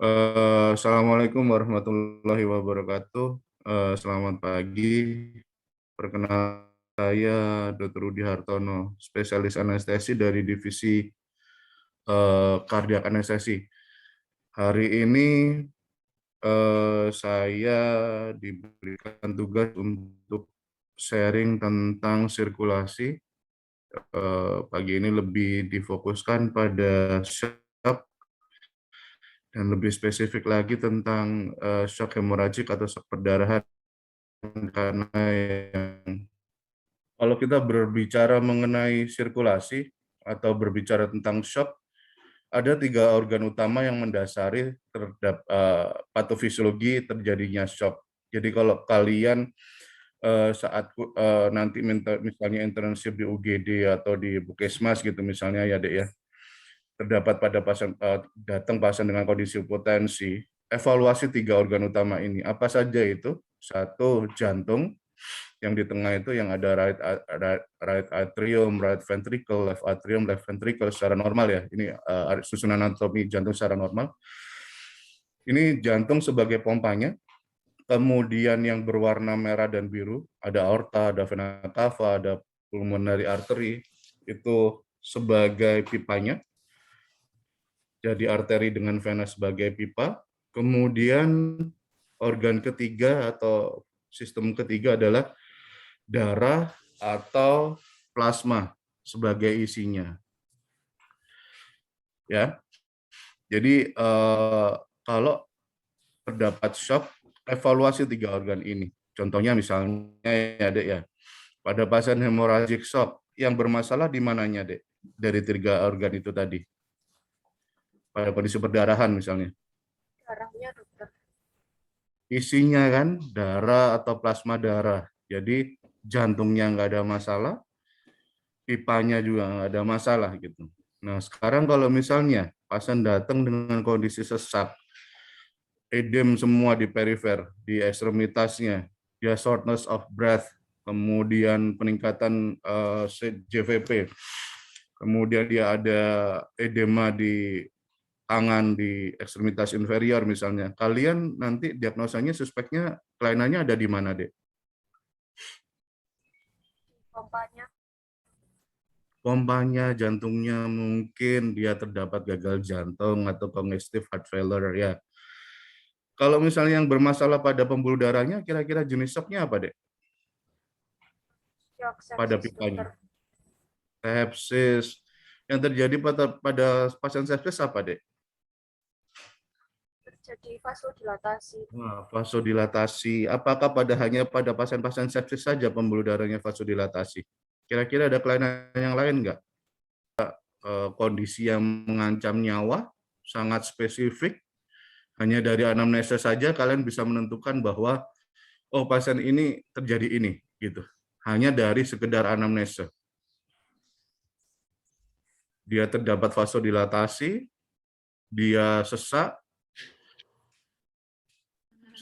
Assalamualaikum warahmatullahi wabarakatuh. Selamat pagi. Perkenalkan saya Dr. Rudi Hartono, spesialis anestesi dari divisi kardiak anestesi. Hari ini saya diberikan tugas untuk sharing tentang sirkulasi. Pagi ini lebih difokuskan pada shock dan lebih spesifik lagi tentang shock hemoragik atau shock perdarahan. Karena kalau kita berbicara mengenai sirkulasi atau berbicara tentang shock, ada 3 organ utama yang mendasari terhadap patofisiologi terjadinya shock. Jadi kalau kalian saat nanti misalnya internship di UGD atau di Bukesmas gitu misalnya ya Dek ya, terdapat pada pasien datang pasien dengan kondisi hipotensi, evaluasi 3 organ utama ini apa saja itu? Satu, jantung, yang di tengah itu yang ada right atrium, right ventricle, left atrium, left ventricle secara normal ya. Ini susunan anatomi jantung secara normal. Ini jantung sebagai pompanya. Kemudian yang berwarna merah dan biru, ada aorta, ada vena cava, ada pulmonary artery, itu sebagai pipanya. Jadi arteri dengan vena sebagai pipa. Kemudian organ ketiga atau sistem ketiga adalah darah atau plasma sebagai isinya. Ya. Jadi kalau terdapat shock, evaluasi 3 organ ini. Contohnya misalnya ya Dek ya, pada pasien hemorrhagic shock yang bermasalah di mananya Dek? Dari 3 organ itu tadi. Pada kondisi perdarahan misalnya. Darahnya dokter. Isinya kan darah atau plasma darah. Jadi jantungnya nggak ada masalah, pipanya juga nggak ada masalah gitu. Nah sekarang kalau misalnya pasien datang dengan kondisi sesak, edem semua di perifer, di ekstremitasnya, dia shortness of breath, kemudian peningkatan JVP, kemudian dia ada edema di tangan di ekstremitas inferior misalnya. Kalian nanti diagnosanya suspeknya kelainannya ada di mana, Dek? Pompanya. Pompanya, jantungnya mungkin dia terdapat gagal jantung atau congestive heart failure ya. Kalau misalnya yang bermasalah pada pembuluh darahnya, kira-kira jenis shocknya apa, Dek? Shock Pada sepsis pipanya. dokter. Sepsis. Yang terjadi pada pasien sepsis apa, Dek? Terjadi vasodilatasi. Nah, vasodilatasi. Apakah hanya pada pasien-pasien sepsis saja pembuluh darahnya vasodilatasi? Kira-kira ada kelainan yang lain nggak? Kondisi yang mengancam nyawa, sangat spesifik, hanya dari anamnesa saja kalian bisa menentukan bahwa oh pasien ini terjadi ini gitu. Hanya dari sekedar anamnesa. Dia terdapat vasodilatasi, dia sesak,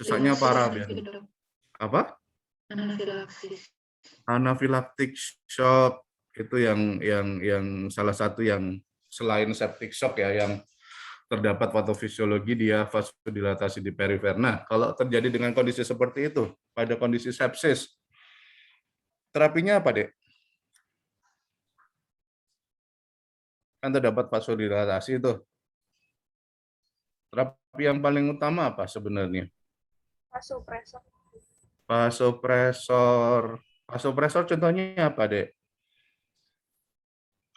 sesaknya parah biasanya. Apa? Anafilaktik shock itu yang salah satu yang selain septic shock ya yang terdapat patofisiologi dia vasodilatasi di perifer. Nah, kalau terjadi dengan kondisi seperti itu pada kondisi sepsis, terapinya apa, Dek? Kan terdapat vasodilatasi itu. Terapi yang paling utama apa sebenarnya? Vasopresor. Vasopresor. Vasopresor contohnya apa, Dek?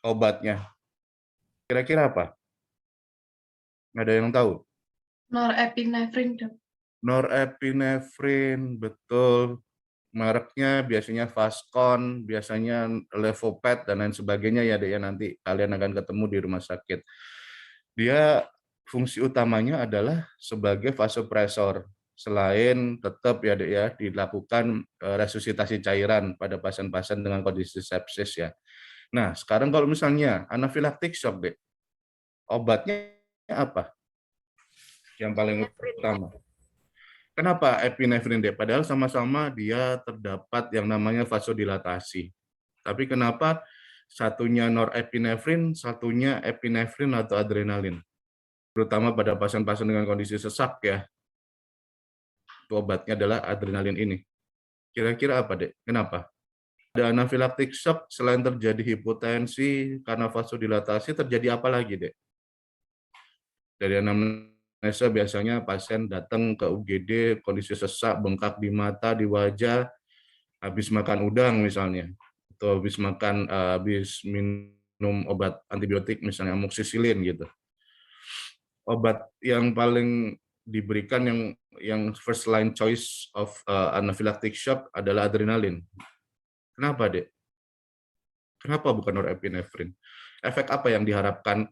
Obatnya. Kira-kira apa? Ada yang tahu? Norepinefrin, Dok. Norepinefrin, betul. Mereknya biasanya Vascon, biasanya Levopet, dan lain sebagainya ya, Dek, ya nanti kalian akan ketemu di rumah sakit. Dia fungsi utamanya adalah sebagai vasopresor, selain tetap ya, Dek, ya dilakukan resusitasi cairan pada pasien-pasien dengan kondisi sepsis ya. Nah, sekarang kalau misalnya anafilaktik shock, Dek, obatnya apa? Yang paling utama. Kenapa epinefrin, Dek? Padahal sama-sama dia terdapat yang namanya vasodilatasi. Tapi kenapa satunya norepinefrin, satunya epinefrin atau adrenalin? terutama pada pasien-pasien dengan kondisi sesak ya. Itu obatnya adalah adrenalin ini. Kira-kira apa, Dek? Kenapa? Ada anafilaktik shock, selain terjadi hipotensi karena vasodilatasi, terjadi apa lagi, Dek? Dari anamnesa biasanya pasien datang ke UGD, kondisi sesak, bengkak di mata, di wajah, habis makan udang misalnya, atau habis minum obat antibiotik misalnya amoxicillin gitu. Obat yang paling diberikan yang first line choice of anaphylactic shock adalah adrenalin. Kenapa, Dek? Kenapa bukan norepinefrin? Efek apa yang diharapkan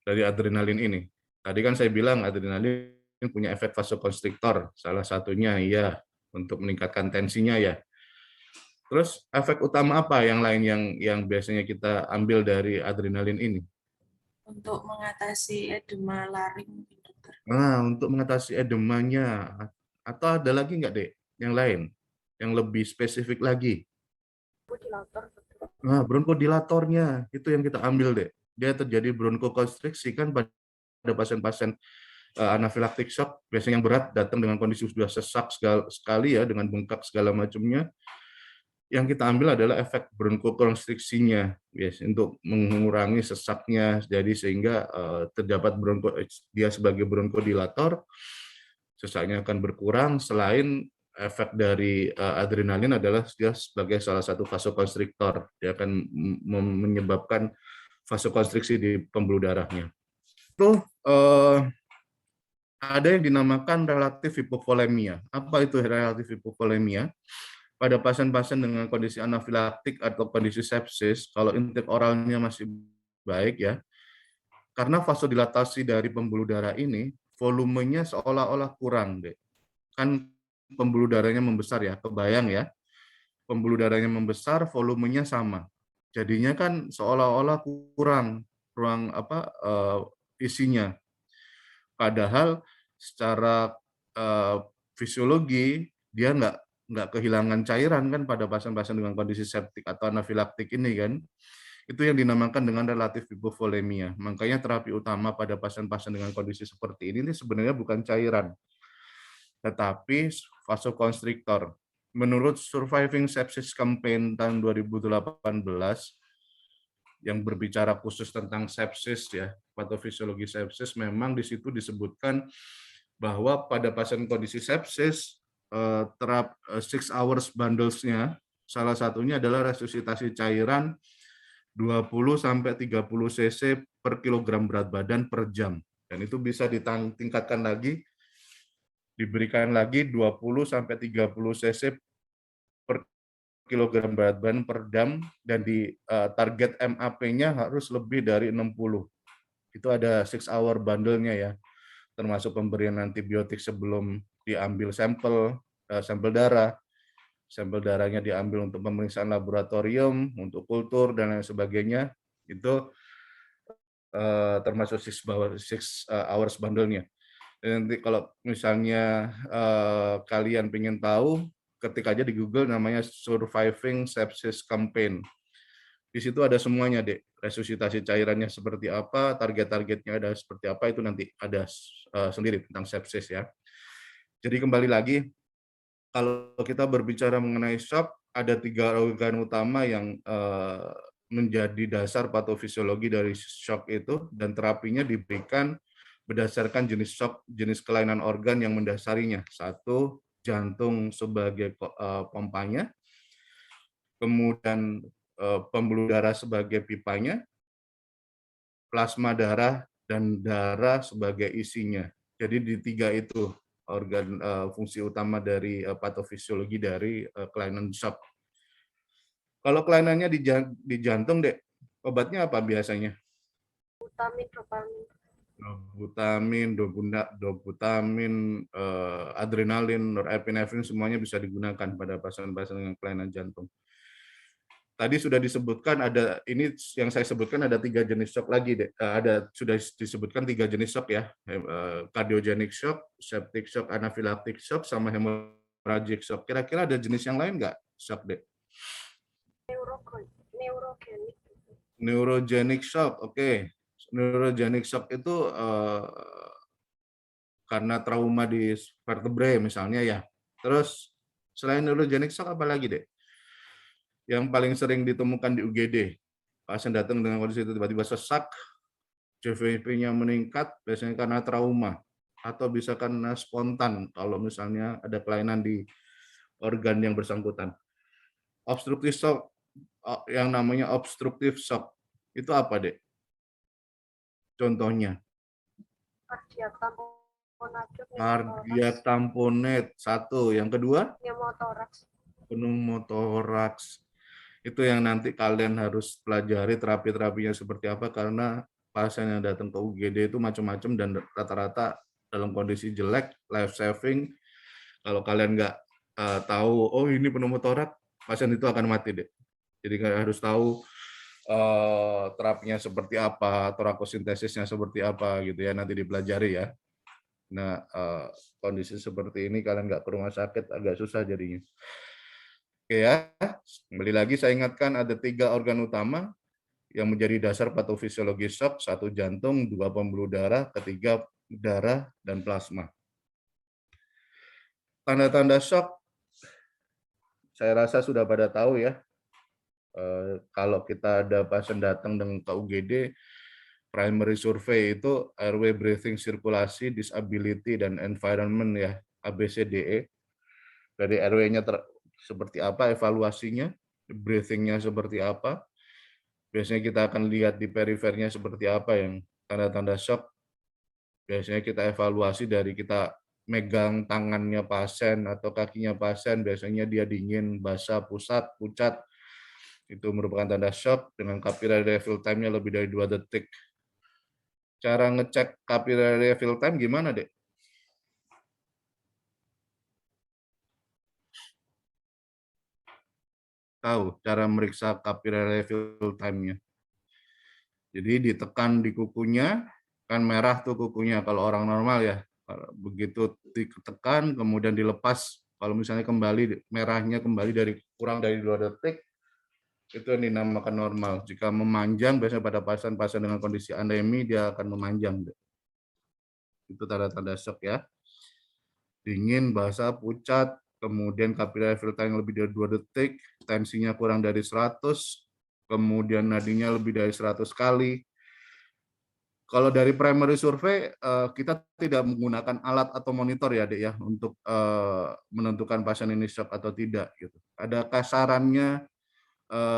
dari adrenalin ini? Tadi kan saya bilang adrenalin punya efek vasokonstriktor, salah satunya ya untuk meningkatkan tensinya ya. Terus efek utama apa yang lain yang biasanya kita ambil dari adrenalin ini? Untuk mengatasi edema laring mungkin, dokter. Nah, untuk mengatasi edemanya, atau ada lagi nggak, Dek, yang lain, yang lebih spesifik lagi? Ventilator, dokter. Nah, bronkodilatornya, itu yang kita ambil, Dek. Dia terjadi bronkokonstriksi kan pada pasien-pasien anafilaktik shock, biasanya yang berat, datang dengan kondisi sudah sesak sekali ya, dengan bengkak segala macamnya. Yang kita ambil adalah efek bronkokonstriksinya, yes, untuk mengurangi sesaknya, jadi sehingga terdapat dia sebagai bronkodilator, sesaknya akan berkurang. Selain efek dari adrenalin adalah dia sebagai salah satu vasokonstriktor, dia akan menyebabkan vasokonstriksi di pembuluh darahnya. Itu ada yang dinamakan relatif hipovolemia. Apa itu relatif hipovolemia? Pada pasien-pasien dengan kondisi anafilaktik atau kondisi sepsis, kalau intake oralnya masih baik ya, karena vasodilatasi dari pembuluh darah ini, volumenya seolah-olah kurang, Dek. Kan pembuluh darahnya membesar ya, kebayang ya, pembuluh darahnya membesar, volumenya sama. Jadinya kan seolah-olah kurang ruang isinya. Padahal secara fisiologi dia nggak kehilangan cairan kan pada pasien-pasien dengan kondisi septik atau anafilaktik ini kan. Itu yang dinamakan dengan relatif hipovolemia. Makanya terapi utama pada pasien-pasien dengan kondisi seperti ini sebenarnya bukan cairan, tetapi vasokonstriktor. Menurut Surviving Sepsis Campaign tahun 2018 yang berbicara khusus tentang sepsis ya, patofisiologi sepsis, memang di situ disebutkan bahwa pada pasien kondisi sepsis 6 hours bundles-nya salah satunya adalah resusitasi cairan 20 sampai 30 cc per kilogram berat badan per jam. Dan itu bisa ditingkatkan lagi, diberikan lagi 20 sampai 30 cc per kilogram berat badan per jam, dan di target MAP-nya harus lebih dari 60. Itu ada 6 hour bundle-nya ya, termasuk pemberian antibiotik sebelum diambil sampel darah. Sampel darahnya diambil untuk pemeriksaan laboratorium, untuk kultur, dan lain sebagainya. Itu termasuk 6 hours bundle-nya. Dan nanti kalau misalnya kalian ingin tahu, ketik aja di Google namanya Surviving Sepsis Campaign. Di situ ada semuanya, Dek. Resusitasi cairannya seperti apa, target-targetnya ada seperti apa, itu nanti ada sendiri tentang sepsis ya. Jadi kembali lagi, kalau kita berbicara mengenai shock, ada 3 organ utama yang menjadi dasar patofisiologi dari shock itu, dan terapinya diberikan berdasarkan jenis shock, jenis kelainan organ yang mendasarinya. 1, jantung sebagai pompanya, kemudian pembuluh darah sebagai pipanya, plasma darah, dan darah sebagai isinya. Jadi di 3 itu organ fungsi utama dari patofisiologi dari kelainan shock. Kalau kelainannya di jantung, Dek, obatnya apa biasanya? Vitamin, dopamin. Dobutamin, adrenalin, norepinefrin, semuanya bisa digunakan pada pasien-pasien dengan kelainan jantung. Tadi sudah disebutkan ada, ini yang saya sebutkan ada 3 jenis shock lagi, sudah disebutkan 3 jenis shock ya, cardiogenic shock, septic shock, anaphylactic shock, sama hemorrhagic shock. Kira-kira ada jenis yang lain nggak shock, Dek? Neurogenic. Neurogenic shock, oke. Neurogenic shock itu karena trauma di vertebrae misalnya ya. Terus selain neurogenic shock apa lagi deh? Yang paling sering ditemukan di UGD, pasien datang dengan kondisi itu tiba-tiba sesak, JVP-nya meningkat, biasanya karena trauma, atau bisa karena spontan kalau misalnya ada kelainan di organ yang bersangkutan. Obstructive shock, yang namanya obstructive shock, itu apa deh? Contohnya? Kardiak tamponade, Kardiak tamponade, satu. Yang kedua? pneumotoraks. Pneumotoraks. Itu yang nanti kalian harus pelajari terapi-terapinya seperti apa, karena pasien yang datang ke UGD itu macam-macam dan rata-rata dalam kondisi jelek, life saving. Kalau kalian nggak tahu, oh ini pneumotoraks, pasien itu akan mati deh. Jadi kalian harus tahu terapinya seperti apa, torakosintesisnya seperti apa gitu ya, nanti dipelajari ya. Nah, kondisi seperti ini kalian nggak ke rumah sakit agak susah jadinya. Oke ya, kembali lagi saya ingatkan ada 3 organ utama yang menjadi dasar patofisiologi shock, 1 jantung, 2 pembuluh darah, ketiga darah dan plasma. Tanda-tanda shock, saya rasa sudah pada tahu ya. Kalau kita ada pasien datang dengan ke UGD, primary survey itu airway, breathing, sirkulasi, disability, dan environment ya, ABCDE. Dari airway-nya seperti apa evaluasinya, breathing-nya seperti apa. Biasanya kita akan lihat di perifernya seperti apa yang tanda-tanda shock. Biasanya kita evaluasi dari kita megang tangannya pasien atau kakinya pasien, biasanya dia dingin, basah, pusat, pucat. Itu merupakan tanda shock dengan capillary fill time-nya lebih dari 2 detik. Cara ngecek capillary fill time gimana, Dek? Tahu cara meriksa capillary fill time-nya. Jadi ditekan di kukunya, kan merah tuh kukunya kalau orang normal ya. Begitu ditekan kemudian dilepas, kalau misalnya kembali merahnya kembali dari kurang dari 2 detik, itu yang dinamakan normal. Jika memanjang, biasanya pada pasien-pasien dengan kondisi anemi dia akan memanjang. Itu tanda-tanda shock ya. Dingin, basah, pucat, kemudian capillary fill time lebih dari 2 detik, tensinya kurang dari 100, kemudian nadinya lebih dari 100 kali. Kalau dari primary survey, kita tidak menggunakan alat atau monitor ya, Dek ya, untuk menentukan pasien ini shock atau tidak. Gitu. Ada kasarannya,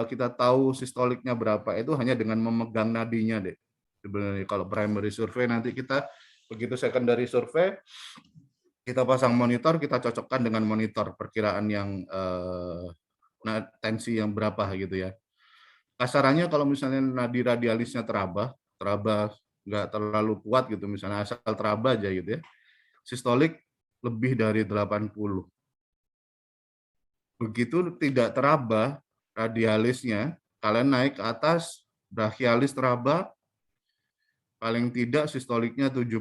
kita tahu sistoliknya berapa, itu hanya dengan memegang nadinya, Dek. Sebenarnya kalau primary survey nanti kita, begitu secondary survey, kita pasang monitor, kita cocokkan dengan monitor perkiraan yang tensi yang berapa gitu ya. Kasarannya kalau misalnya nadi radialisnya teraba nggak terlalu kuat gitu, misalnya asal teraba aja gitu ya, sistolik lebih dari 80. Begitu tidak teraba radialisnya, kalian naik ke atas, brachialis teraba, paling tidak sistoliknya 70.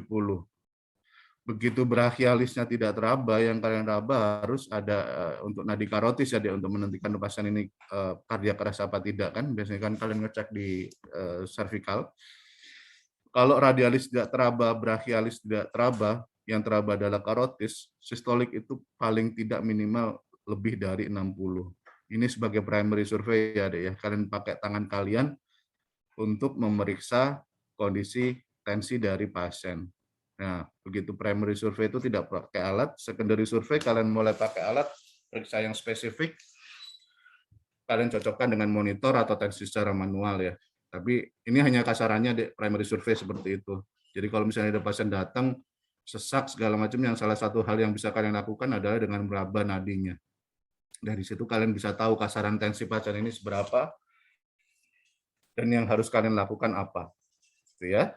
Begitu brachialisnya tidak teraba, yang kalian raba harus ada untuk nadi karotis ya, untuk menentukan pasien ini kardiak keras apa tidak kan. Biasanya kan kalian ngecek di cervical. Kalau radialis tidak teraba, brachialis tidak teraba, yang teraba adalah karotis, sistolik itu paling tidak minimal lebih dari 60. Ini sebagai primary survey ya, Dek ya. Kalian pakai tangan kalian untuk memeriksa kondisi tensi dari pasien. Nah, begitu primary survey itu tidak pakai alat, secondary survey kalian mulai pakai alat, periksa yang spesifik, kalian cocokkan dengan monitor atau tensi secara manual ya. Tapi ini hanya kasarannya di primary survey seperti itu. Jadi kalau misalnya ada pasien datang, sesak segala macam, yang salah satu hal yang bisa kalian lakukan adalah dengan meraba nadinya. Dari situ kalian bisa tahu kasaran tensi pasien ini seberapa, dan yang harus kalian lakukan apa. Gitu ya.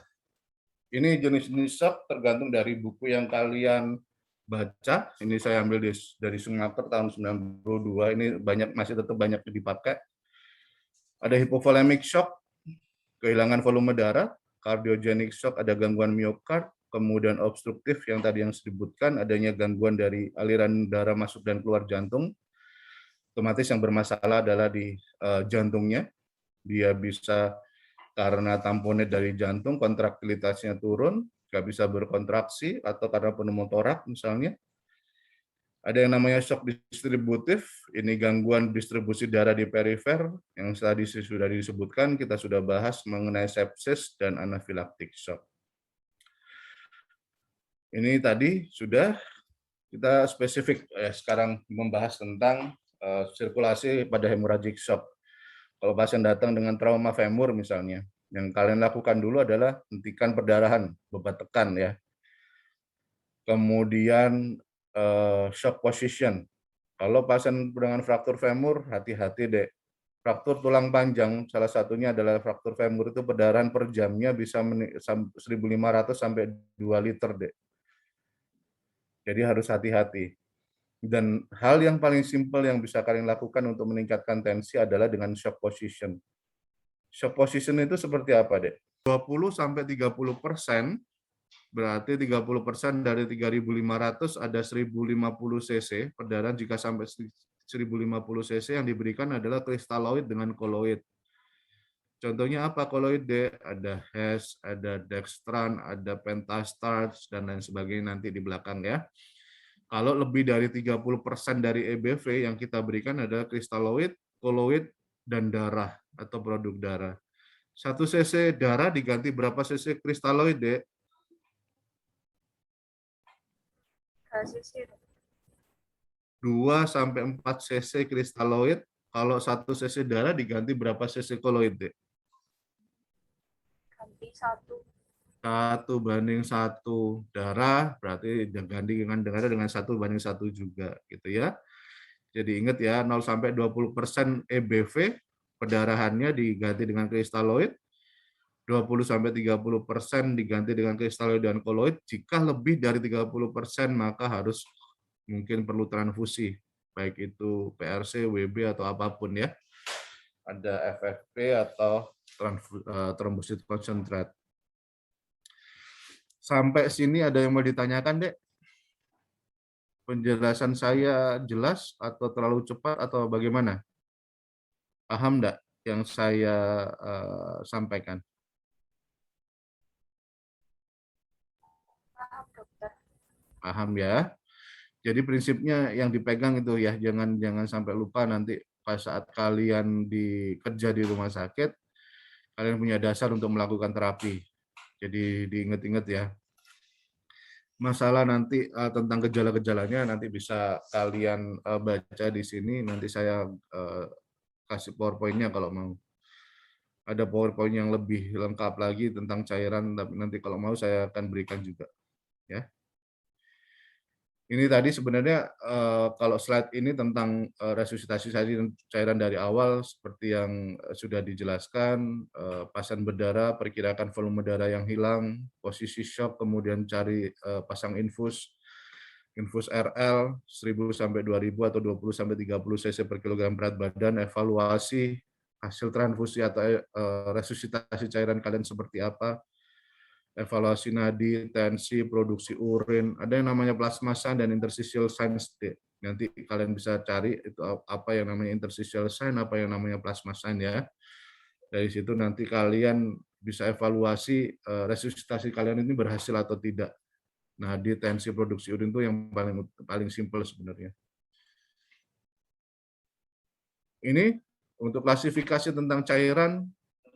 Ini jenis-jenis shock tergantung dari buku yang kalian baca. Ini saya ambil dari Schumacher tahun 92. Ini masih tetap banyak dipakai. Ada hypovolemic shock, kehilangan volume darah, cardiogenic shock, ada gangguan miokard, kemudian obstruktif yang tadi yang disebutkan, adanya gangguan dari aliran darah masuk dan keluar jantung. Otomatis yang bermasalah adalah di jantungnya. Dia bisa karena tamponade dari jantung, kontraktilitasnya turun, nggak bisa berkontraksi, atau karena pneumotorak misalnya. Ada yang namanya shock distributif, ini gangguan distribusi darah di perifer, yang tadi sudah disebutkan, kita sudah bahas mengenai sepsis dan anafilaktik shock. Ini tadi sudah kita spesifik sekarang membahas tentang sirkulasi pada hemorrhagic shock. Kalau pasien datang dengan trauma femur misalnya, yang kalian lakukan dulu adalah hentikan perdarahan, bebat tekan ya. Kemudian shock position. Kalau pasien dengan fraktur femur, hati-hati deh. Fraktur tulang panjang, salah satunya adalah fraktur femur, itu perdarahan per jamnya bisa 1.500 sampai 2 liter deh. Jadi harus hati-hati. Dan hal yang paling simpel yang bisa kalian lakukan untuk meningkatkan tensi adalah dengan shock position. Shock position itu seperti apa, Dek? 20-30%, berarti 30% dari 3.500 ada 1.050 cc perdarahan. Jika sampai 1.050 cc yang diberikan adalah kristaloid dengan koloid. Contohnya apa koloid, Dek? Ada HES, ada dextran, ada pentastarch, dan lain sebagainya nanti di belakang ya. Kalau lebih dari 30% dari EBV yang kita berikan adalah kristaloid, koloid, dan darah atau produk darah. 1 cc darah diganti berapa cc kristaloid, Dek? 2 sampai 4 cc kristaloid. Kalau 1 cc darah diganti berapa cc koloid, Dek? Ganti 1. 1:1 darah, berarti ganti dengan darah dengan 1:1 juga, gitu ya. Jadi ingat ya, 0 sampai 20% EBV perdarahannya diganti dengan kristaloid, 20 sampai 30% diganti dengan kristaloid dan koloid. Jika lebih dari 30% maka harus mungkin perlu transfusi, baik itu PRC, WB atau apapun ya. Ada FFP atau trombosit concentrate. Sampai sini ada yang mau ditanyakan, Dek? Penjelasan saya jelas atau terlalu cepat atau bagaimana? Paham enggak yang saya sampaikan? Paham, dokter. Paham ya? Jadi prinsipnya yang dipegang itu ya, jangan sampai lupa nanti pas saat kalian kerja di rumah sakit, kalian punya dasar untuk melakukan terapi. Jadi diingat-ingat ya. Masalah nanti tentang gejala-gejalanya nanti bisa kalian baca di sini. Nanti saya kasih PowerPoint-nya kalau mau. Ada PowerPoint yang lebih lengkap lagi tentang cairan, tapi nanti kalau mau saya akan berikan juga. Ya. Ini tadi sebenarnya kalau slide ini tentang resusitasi cairan dari awal seperti yang sudah dijelaskan, pasien berdarah, perkirakan volume darah yang hilang, posisi shock, kemudian cari pasang infus RL 1000 sampai 2000 atau 20 sampai 30 cc per kilogram berat badan, evaluasi hasil transfusi atau resusitasi cairan kalian seperti apa, evaluasi nadi, tensi, produksi urin, ada yang namanya plasma sign dan interstitial sign. Nanti kalian bisa cari itu apa yang namanya interstitial sign, apa yang namanya plasma sign ya. Dari situ nanti kalian bisa evaluasi resusitasi kalian ini berhasil atau tidak. Nadi, tensi, produksi urin itu yang paling simpel sebenarnya. Ini untuk klasifikasi tentang cairan,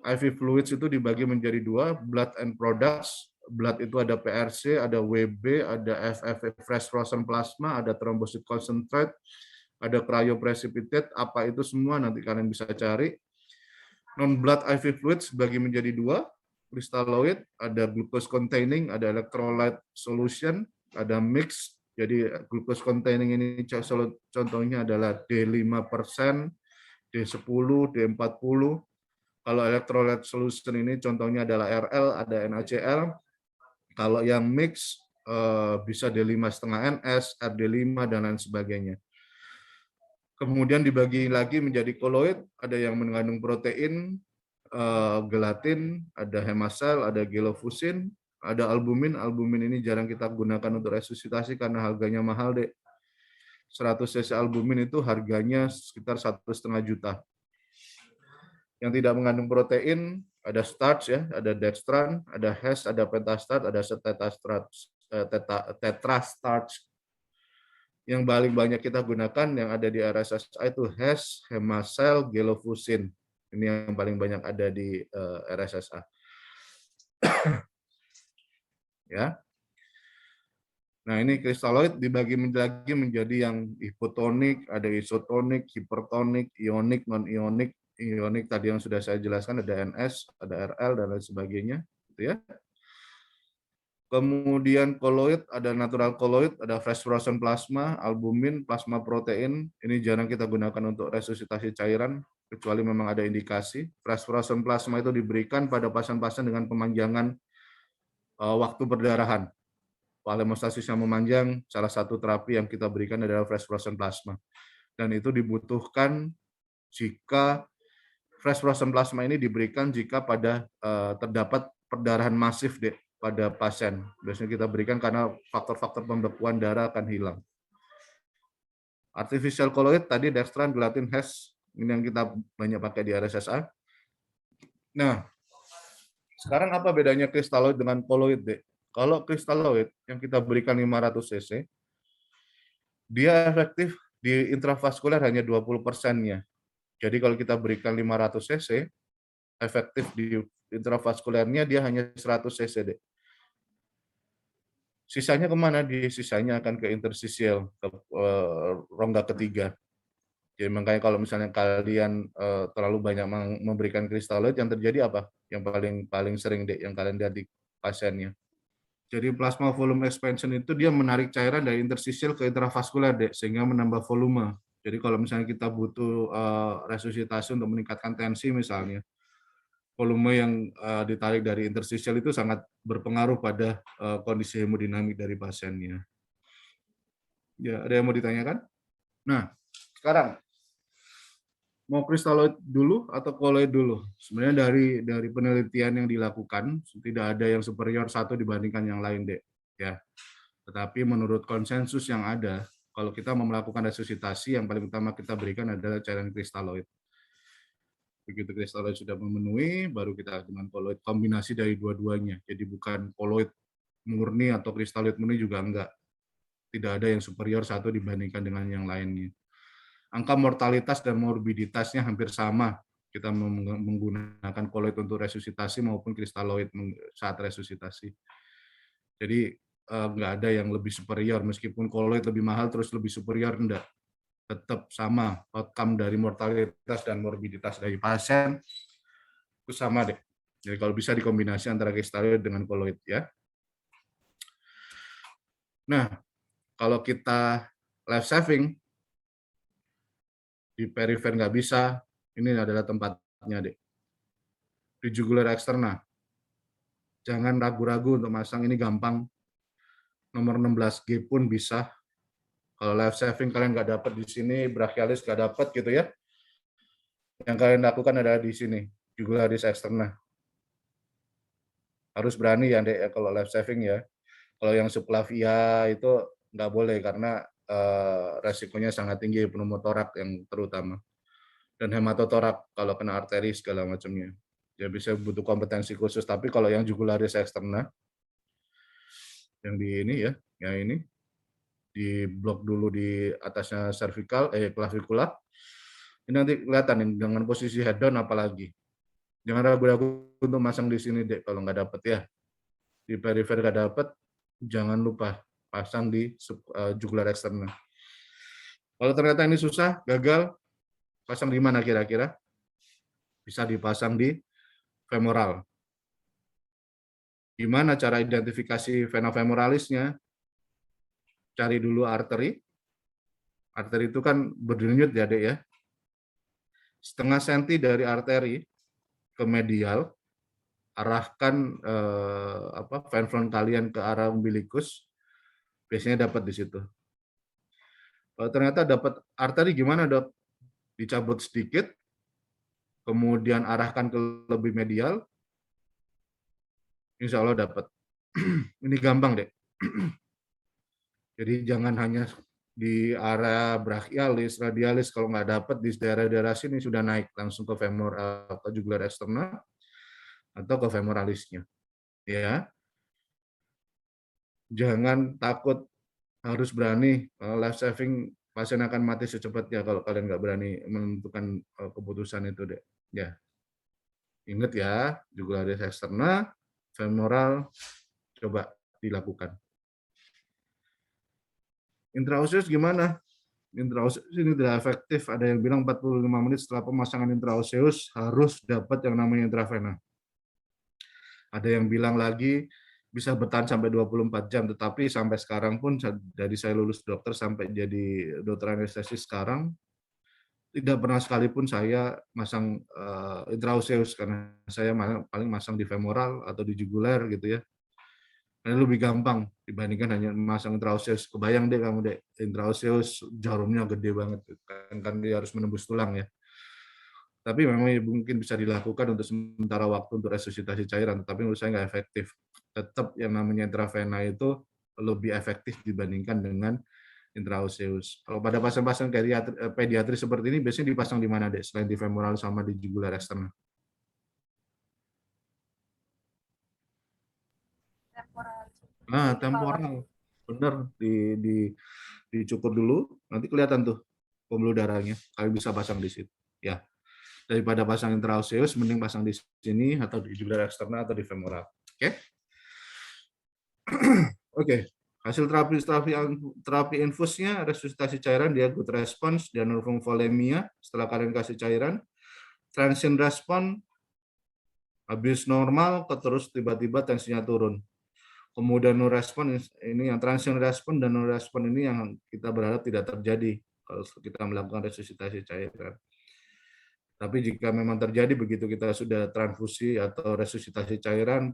IV fluids itu dibagi menjadi 2, blood and products. Blood itu ada PRC, ada WB, ada FFP fresh frozen plasma, ada thrombocyte concentrate, ada cryoprecipitate, apa itu semua nanti kalian bisa cari. Non-blood IV fluids bagi menjadi 2, kristalloid, ada glucose containing, ada electrolyte solution, ada mix. Jadi glucose containing ini contohnya adalah D5%, D10, D40. Kalau electrolyte solution ini contohnya adalah RL, ada NaCl. Kalau yang mix bisa D5,5 NS, RD5, dan lain sebagainya. Kemudian dibagi lagi menjadi koloid, ada yang mengandung protein, gelatin, ada hemasel, ada gelofusin, ada albumin. Albumin ini jarang kita gunakan untuk resusitasi karena harganya mahal, Dek. 100 cc albumin itu harganya sekitar 1,5 juta. Yang tidak mengandung protein ada starch ya, ada dextran, ada hash, ada pentastarch, ada tetrastarch. Yang paling banyak kita gunakan yang ada di RSSA itu hash, hemasel, gelofusin. Ini yang paling banyak ada di RSSA. Ya. Nah, ini kristaloid dibagi lagi menjadi yang hipotonik, ada isotonik, hipertonik, ionik, non-ionik. Ionik tadi yang sudah saya jelaskan, ada NS, ada RL, dan lain sebagainya. Gitu ya. Kemudian koloid, ada natural koloid, ada fresh frozen plasma, albumin, plasma protein. Ini jarang kita gunakan untuk resusitasi cairan, kecuali memang ada indikasi. Fresh frozen plasma itu diberikan pada pasien-pasien dengan pemanjangan waktu perdarahan. Hemostasis yang memanjang, salah satu terapi yang kita berikan adalah fresh frozen plasma. Dan itu dibutuhkan jika fresh frozen plasma ini diberikan jika pada terdapat perdarahan masif pada pasien. Biasanya kita berikan karena faktor-faktor pembekuan darah akan hilang. Artificial colloid tadi dextran, gelatin, hash, ini yang kita banyak pakai di RSSA. Nah, sekarang apa bedanya kristaloid dengan koloid, Dek? Kalau kristaloid yang kita berikan 500 cc, dia efektif di intravaskuler hanya 20%-nya. Jadi kalau kita berikan 500 cc, efektif di intravaskulernya dia hanya 100 cc, Dek. Sisanya kemana? Sisanya akan ke interstisial, ke rongga ketiga. Jadi makanya kalau misalnya kalian terlalu banyak memberikan kristaloid, yang terjadi apa? Yang paling sering yang kalian lihat di pasiennya. Jadi plasma volume expansion itu dia menarik cairan dari interstisial ke intravaskuler, sehingga menambah volume. Jadi kalau misalnya kita butuh resusitasi untuk meningkatkan tensi misalnya, volume yang ditarik dari interstisial itu sangat berpengaruh pada kondisi hemodinamik dari pasiennya. Ya, ada yang mau ditanyakan? Nah, sekarang mau kristaloid dulu atau koloid dulu? Sebenarnya dari penelitian yang dilakukan tidak ada yang superior satu dibandingkan yang lain, Dek. Ya. Tetapi menurut konsensus yang ada, kalau kita mau melakukan resusitasi, yang paling utama kita berikan adalah cairan kristaloid. Begitu kristaloid sudah memenuhi, baru kita dengan koloid, kombinasi dari dua-duanya. Jadi bukan koloid murni atau kristaloid murni juga enggak. Tidak ada yang superior satu dibandingkan dengan yang lainnya. Angka mortalitas dan morbiditasnya hampir sama. Kita menggunakan koloid untuk resusitasi maupun kristaloid saat resusitasi. Jadi enggak ada yang lebih superior, meskipun koloid lebih mahal terus lebih superior, enggak. Tetap sama outcome dari mortalitas dan morbiditas dari pasien itu sama, deh. Jadi kalau bisa dikombinasi antara kristaloid dengan koloid, ya. Nah, kalau kita life saving di perifer nggak bisa, ini adalah tempatnya, deh. Di jugular eksterna. Jangan ragu-ragu untuk masang, ini gampang. Nomor 16G pun bisa. Kalau life saving kalian nggak dapat di sini, brachialis nggak dapat gitu ya. Yang kalian lakukan adalah di sini, jugularis eksterna. Harus berani ya, Dek, ya, kalau life saving ya. Kalau yang subclavia itu nggak boleh karena resikonya sangat tinggi, pneumotorak yang terutama. Dan hematotorak kalau kena arteri segala macamnya. Ya bisa butuh kompetensi khusus, tapi kalau yang jugularis eksterna, yang di ini ya, yang ini, di blok dulu di atasnya cervical, clavicular. Ini nanti kelihatan nih, dengan posisi head down apalagi. Jangan ragu-ragu untuk masang di sini, Dek, kalau nggak dapat ya. Di perifer nggak dapat, jangan lupa pasang di jugular eksternal. Kalau ternyata ini susah, gagal, pasang di mana kira-kira? Bisa dipasang di femoral. Gimana cara identifikasi vena femoralisnya? Cari dulu arteri. Arteri itu kan berdenyut ya, Dek, ya. Setengah senti dari arteri ke medial, arahkan venflon kalian ke arah umbilikus, biasanya dapat di situ. Kalau ternyata dapat arteri gimana, Dok? Dicabut sedikit, kemudian arahkan ke lebih medial, insya Allah dapat. Ini gampang, Dek. Jadi jangan hanya di area brachialis, radialis, kalau nggak dapat di daerah-daerah sini sudah naik langsung ke femur atau jugular eksternal. atau ke femoralisnya. Ya, jangan takut, harus berani. Life saving, pasien akan mati secepatnya kalau kalian nggak berani menentukan keputusan itu deh. Ya, ingat ya, jugularis eksterna, femoral, coba dilakukan. Intraoseus gimana? Intraoseus ini tidak efektif. Ada yang bilang 45 menit setelah pemasangan intraoseus harus dapat yang namanya intravena. Ada yang bilang lagi bisa bertahan sampai 24 jam, tetapi sampai sekarang pun dari saya lulus dokter sampai jadi dokter anestesis sekarang, tidak pernah sekalipun saya masang intraoseus, karena saya paling masang di femoral atau di jugular gitu ya. Karena lebih gampang dibandingkan hanya masang intraoseus. Kebayang deh kamu deh, intraoseus jarumnya gede banget, kan dia harus menembus tulang ya. Tapi memang mungkin bisa dilakukan untuk sementara waktu untuk resusitasi cairan, tapi menurut saya nggak efektif. Tetap yang namanya intravena itu lebih efektif dibandingkan dengan intraoseus. Kalau pada pasien-pasien pediatri seperti ini biasanya dipasang di mana, Dek? Selain di femoral sama di jugular eksternal. Temporal. Nah, temporal. Bener, dicukur dulu, nanti kelihatan tuh pembuluh darahnya. Kalian bisa pasang di situ. Ya. Daripada pasang intraoseus, mending pasang di sini atau di jugular eksternal atau di femoral. Oke? Oke. Hasil terapi infusnya, resusitasi cairan, dia good response, dia volemia setelah kalian kasih cairan. Transient response, habis normal, terus tiba-tiba tensinya turun. Kemudian no response, ini yang transient response dan no response ini yang kita berharap tidak terjadi kalau kita melakukan resusitasi cairan. Tapi jika memang terjadi begitu kita sudah transfusi atau resusitasi cairan,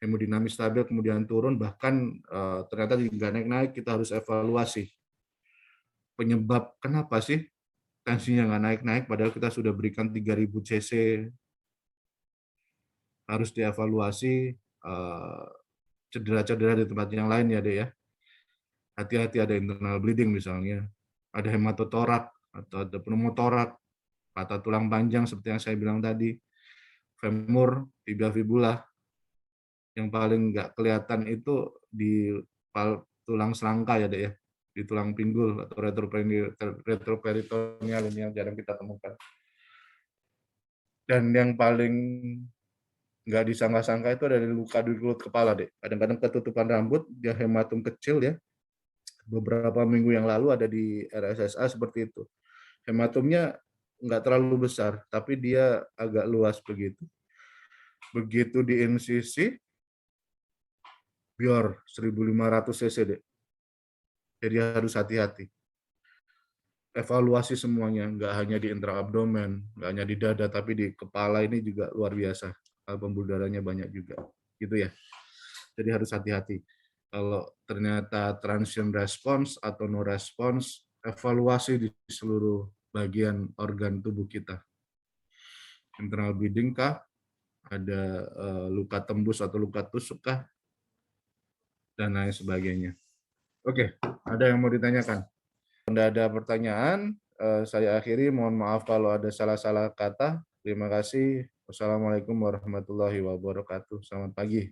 hemodinamis stabil kemudian turun, bahkan ternyata nggak naik-naik, kita harus evaluasi penyebab kenapa sih tensinya nggak naik-naik padahal kita sudah berikan 3000 cc. Harus dievaluasi cedera-cedera di tempat yang lain ya, Dek ya. Hati-hati ada internal bleeding misalnya, ada hematotorak atau ada pneumotorak, patah tulang panjang seperti yang saya bilang tadi, femur, tibia fibula. Yang paling nggak kelihatan itu di tulang selangka ya, Dek ya, di tulang pinggul atau retroperitoneal ini yang jarang kita temukan. Dan yang paling nggak disangka-sangka itu ada luka di kulit kepala, Dek. Kadang-kadang ketutupan rambut, dia hematum kecil ya. Beberapa minggu yang lalu ada di RSSA seperti itu. Hematumnya nggak terlalu besar, tapi dia agak luas begitu. Begitu di insisi, biar 1500 cc, Dek. Jadi harus hati-hati. Evaluasi semuanya, nggak hanya di intraabdomen, nggak hanya di dada, tapi di kepala ini juga luar biasa. Pembuluh darahnya banyak juga. Gitu ya. Jadi harus hati-hati. Kalau ternyata transient response atau no response, evaluasi di seluruh bagian organ tubuh kita. Internal bleeding kah? Ada luka tembus atau luka tusuk kah? Dan lain sebagainya. Oke, ada yang mau ditanyakan? Tidak ada pertanyaan, saya akhiri. Mohon maaf kalau ada salah-salah kata. Terima kasih. Wassalamualaikum warahmatullahi wabarakatuh. Selamat pagi.